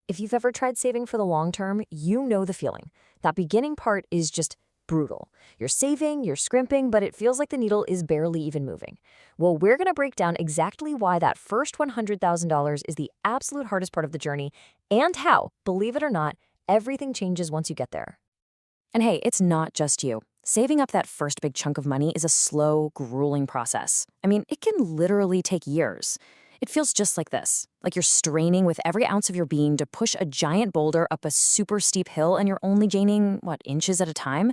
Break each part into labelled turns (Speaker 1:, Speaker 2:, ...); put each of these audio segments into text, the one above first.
Speaker 1: If you've ever tried saving for the long term, you know the feeling. That beginning part is just brutal. You're saving, you're scrimping, but it feels like the needle is barely even moving. Well, we're going to break down exactly why that first $100,000 is the absolute hardest part of the journey and how, believe it or not, everything changes once you get there. And hey, it's not just you. Saving up that first big chunk of money is a slow, grueling process. I mean, it can literally take years. It feels just like this, like you're straining with every ounce of your being to push a giant boulder up a super steep hill and you're only gaining, inches at a time?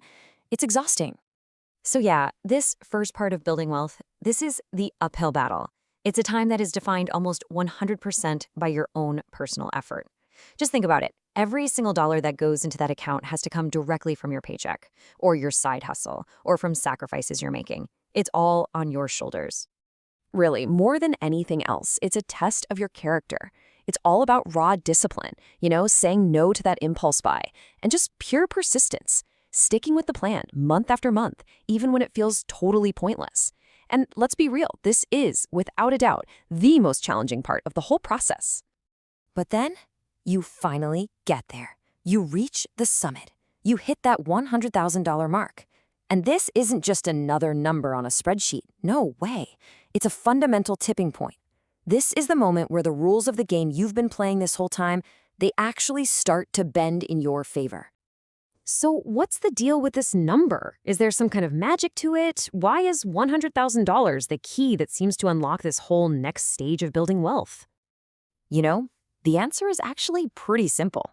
Speaker 1: It's exhausting. So yeah, this first part of building wealth, this is the uphill battle. It's a time that is defined almost 100% by your own personal effort. Just think about it. Every single dollar that goes into that account has to come directly from your paycheck, or your side hustle, or from sacrifices you're making. It's all on your shoulders. Really, more than anything else, it's a test of your character. It's all about raw discipline, saying no to that impulse buy, and just pure persistence, sticking with the plan month after month, even when it feels totally pointless. And let's be real, this is, without a doubt, the most challenging part of the whole process. But then, you finally get there. You reach the summit. You hit that $100,000 mark. And this isn't just another number on a spreadsheet. No way. It's a fundamental tipping point. This is the moment where the rules of the game you've been playing this whole time, they actually start to bend in your favor. So what's the deal with this number? Is there some kind of magic to it? Why is $100,000 the key that seems to unlock this whole next stage of building wealth? The answer is actually pretty simple.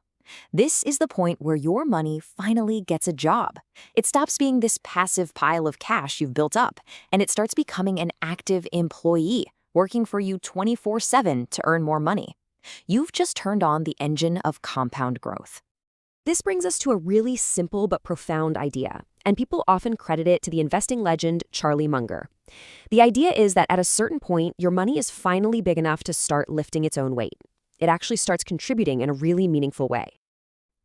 Speaker 1: This is the point where your money finally gets a job. It stops being this passive pile of cash you've built up, and it starts becoming an active employee, working for you 24/7 to earn more money. You've just turned on the engine of compound growth. This brings us to a really simple but profound idea, and people often credit it to the investing legend Charlie Munger. The idea is that at a certain point, your money is finally big enough to start lifting its own weight. It actually starts contributing in a really meaningful way.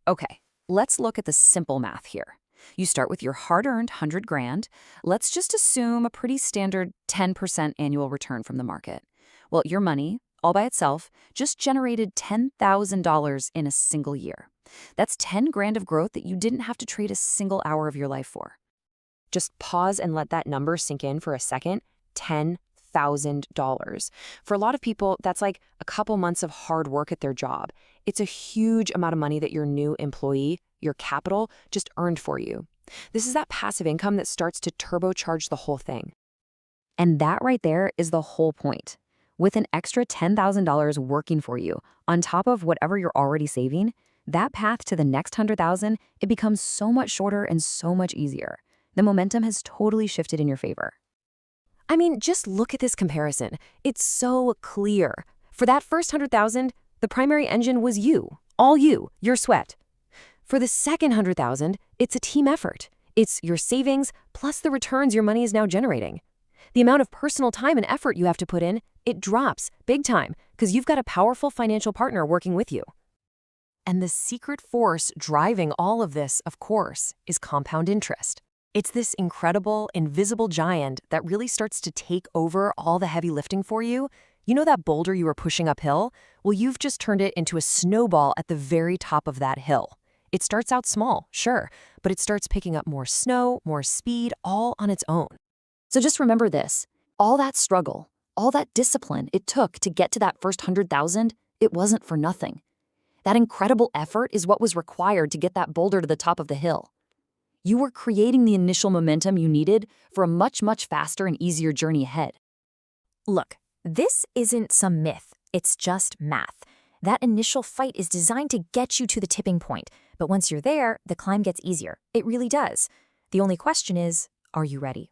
Speaker 1: Okay, let's look at the simple math here. You start with your hard-earned 100 grand. Let's just assume a pretty standard 10% annual return from the market. Well, your money, all by itself, just generated $10,000 in a single year. That's 10 grand of growth that you didn't have to trade a single hour of your life for. Just pause and let that number sink in for a second. $10,000. For a lot of people, that's like a couple months of hard work at their job. It's a huge amount of money that your new employee, your capital, just earned for you. This is that passive income that starts to turbocharge the whole thing. And that right there is the whole point. With an extra $10,000 working for you, on top of whatever you're already saving, that path to the next $100,000, it becomes so much shorter and so much easier. The momentum has totally shifted in your favor. I mean, just look at this comparison. It's so clear. For that first 100,000, the primary engine was you, all you, your sweat. For the second 100,000, it's a team effort. It's your savings plus the returns your money is now generating. The amount of personal time and effort you have to put in, it drops big time because you've got a powerful financial partner working with you. And the secret force driving all of this, of course, is compound interest. It's this incredible, invisible giant that really starts to take over all the heavy lifting for you. You know that boulder you were pushing uphill? Well, you've just turned it into a snowball at the very top of that hill. It starts out small, sure, but it starts picking up more snow, more speed, all on its own. So just remember this. All that struggle, all that discipline it took to get to that first 100,000, it wasn't for nothing. That incredible effort is what was required to get that boulder to the top of the hill. You were creating the initial momentum you needed for a much, much faster and easier journey ahead. Look, this isn't some myth. It's just math. That initial fight is designed to get you to the tipping point. But once you're there, the climb gets easier. It really does. The only question is, are you ready?